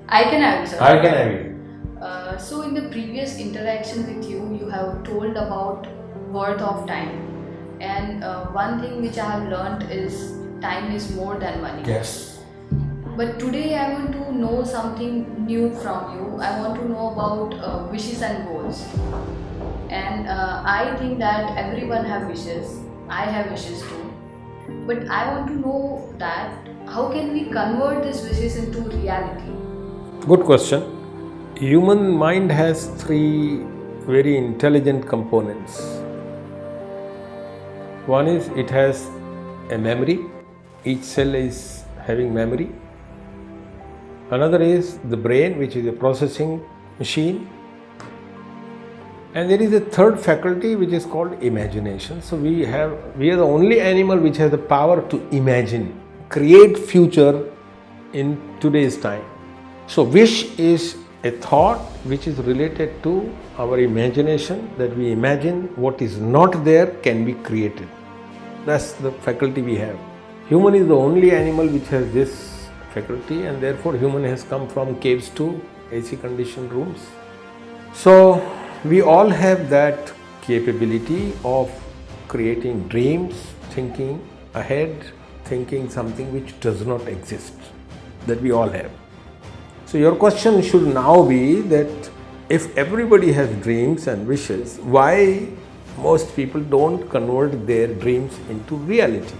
I can have you, sir. I can have you. So in the previous interaction with you, you have told about worth of time, and one thing which I have learned is time is more than money. Yes. But today I want to know something new from you. I want to know about wishes and goals. And I think that everyone have wishes. I have wishes too. But I want to know that how can we convert these wishes into reality? Good question. Human mind has three very intelligent components. One is it has a memory. Each cell is having memory. Another is the brain, which is a processing machine. And there is a third faculty which is called imagination. So we are the only animal which has the power to imagine, create future in today's time. So wish is a thought which is related to our imagination, that we imagine what is not there can be created. That's the faculty we have. Human is the only animal which has this faculty, and therefore human has come from caves to AC conditioned rooms. So we all have that capability of creating dreams, thinking ahead, thinking something which does not exist, that we all have. So your question should now be that if everybody has dreams and wishes, why most people don't convert their dreams into reality?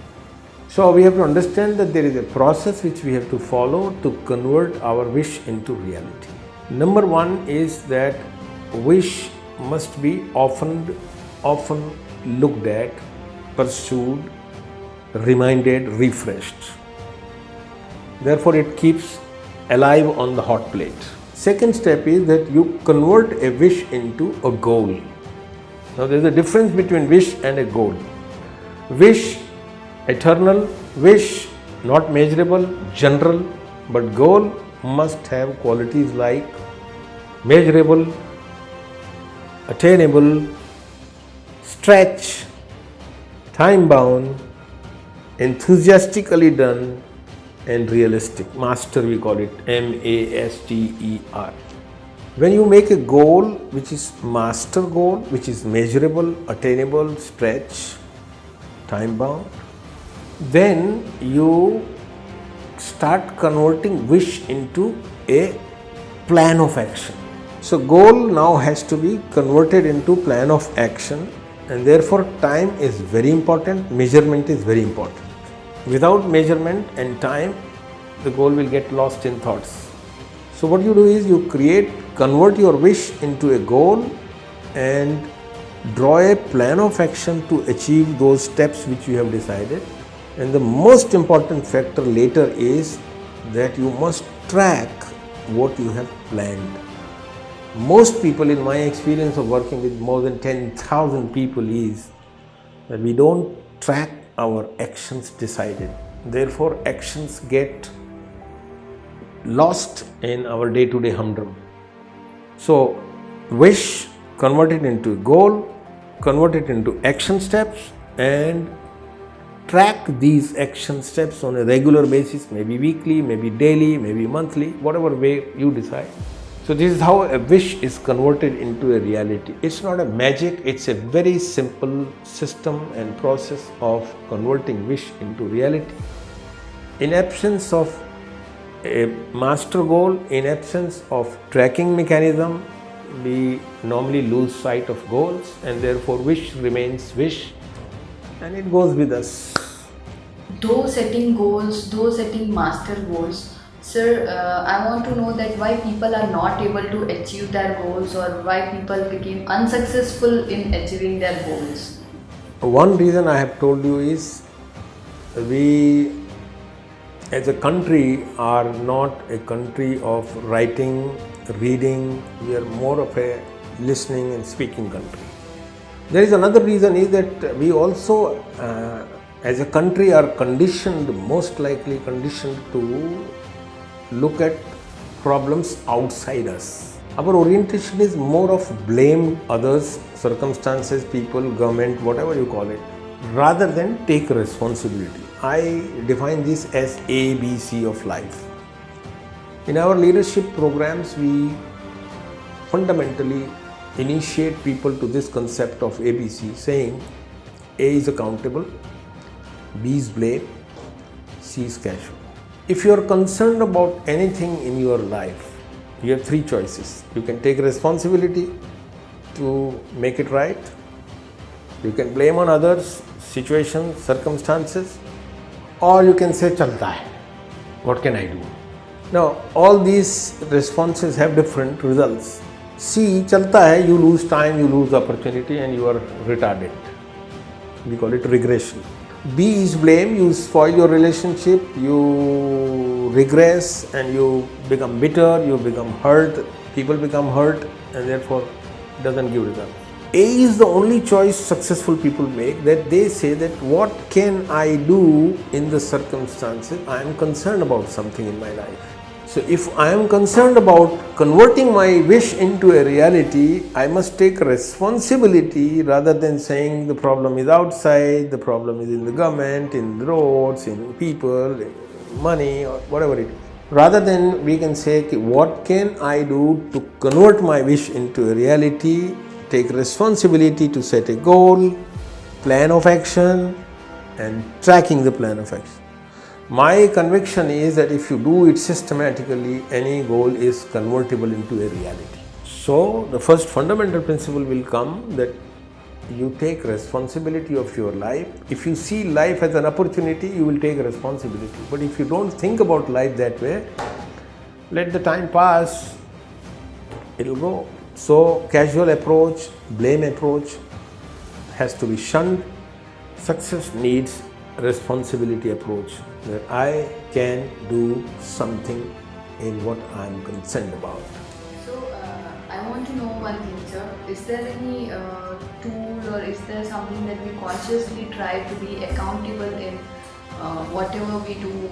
So we have to understand that there is a process which we have to follow to convert our wish into reality. Number one is that wish must be often looked at, pursued, reminded, refreshed. Therefore it keeps alive on the hot plate. Second step is that you convert a wish into a goal. Now there is a difference between wish and a goal. Wish, eternal; wish, not measurable, general. But goal must have qualities like measurable, attainable, stretch, time bound, enthusiastically done, and realistic. Master, we call it MASTER. When you make a goal which is master goal, which is measurable, attainable, stretch, time bound, then you start converting wish into a plan of action. So goal now has to be converted into plan of action, and therefore time is very important, measurement is very important. Without measurement and time, the goal will get lost in thoughts. So what you do is you convert your wish into a goal and draw a plan of action to achieve those steps which you have decided. And the most important factor later is that you must track what you have planned. Most people, in my experience of working with more than 10,000 people, is that we don't track our actions decided. Therefore, actions get lost in our day-to-day humdrum. So, wish, convert it into goal, convert it into action steps, and track these action steps on a regular basis, maybe weekly, maybe daily, maybe monthly, whatever way you decide. So this is how a wish is converted into a reality. It's not a magic, it's a very simple system and process of converting wish into reality. In absence of a master goal, in absence of tracking mechanism, we normally lose sight of goals, and therefore wish remains wish, and it goes with us. Though setting goals, though setting master goals, sir, I want to know that why people are not able to achieve their goals, or why people became unsuccessful in achieving their goals. One reason I have told you is we as a country are not a country of writing, reading. We are more of a listening and speaking country. There is another reason is that we also as a country are most likely conditioned to look at problems outside us. Our orientation is more of blame others, circumstances, people, government, whatever you call it, rather than take responsibility. I define this as A, B, C of life. In our leadership programs, we fundamentally initiate people to this concept of ABC, saying A is accountable, B is blame, C is casual. If you are concerned about anything in your life, you have three choices. You can take responsibility to make it right. You can blame on others, situations, circumstances, or you can say, Chalta hai. What can I do? Now, all these responses have different results. C, Chalta hai, you lose time, you lose opportunity, and you are retarded. We call it regression. B is blame, you spoil your relationship, you regress and you become bitter, you become hurt, people become hurt, and therefore it doesn't give result. A is the only choice successful people make, that they say that what can I do in the circumstances? I am concerned about something in my life. So if I am concerned about converting my wish into a reality, I must take responsibility rather than saying the problem is outside, the problem is in the government, in the roads, in people, in money, or whatever it is. Rather than we can say, okay, what can I do to convert my wish into a reality, take responsibility to set a goal, plan of action, and tracking the plan of action. My conviction is that if you do it systematically, any goal is convertible into a reality. So, the first fundamental principle will come that you take responsibility of your life. If you see life as an opportunity, you will take responsibility. But if you don't think about life that way, let the time pass, it will go. So, casual approach, blame approach has to be shunned. Success needs responsibility approach, that I can do something in what I am concerned about. So, I want to know one thing, sir. Is there any tool or is there something that we consciously try to be accountable in whatever we do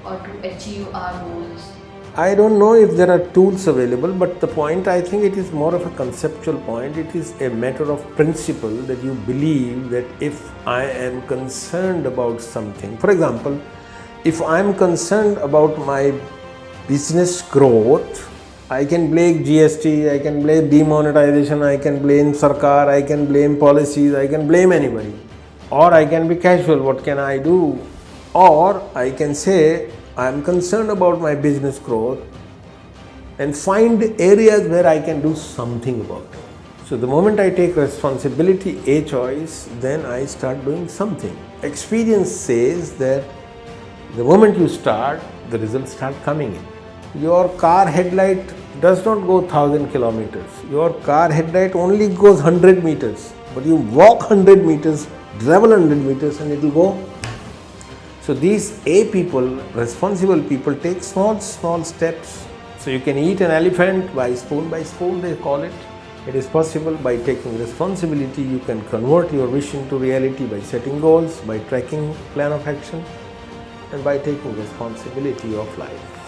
or to achieve our goals? I don't know if there are tools available, but the point, I think it is more of a conceptual point. It is a matter of principle that you believe that if I am concerned about something, for example, if I am concerned about my business growth, I can blame GST, I can blame demonetization, I can blame Sarkar, I can blame policies, I can blame anybody. Or I can be casual, what can I do? Or I can say, I am concerned about my business growth and find areas where I can do something about it. So the moment I take responsibility, a choice, then I start doing something. Experience says that the moment you start, the results start coming in. Your car headlight does not go 1,000 kilometers. Your car headlight only goes 100 meters. But you walk 100 meters, travel 100 meters and it will go. So these A people, responsible people, take small steps. So you can eat an elephant by spoon, they call it. It is possible. By taking responsibility, you can convert your wish into reality by setting goals, by tracking plan of action, and by taking responsibility of life.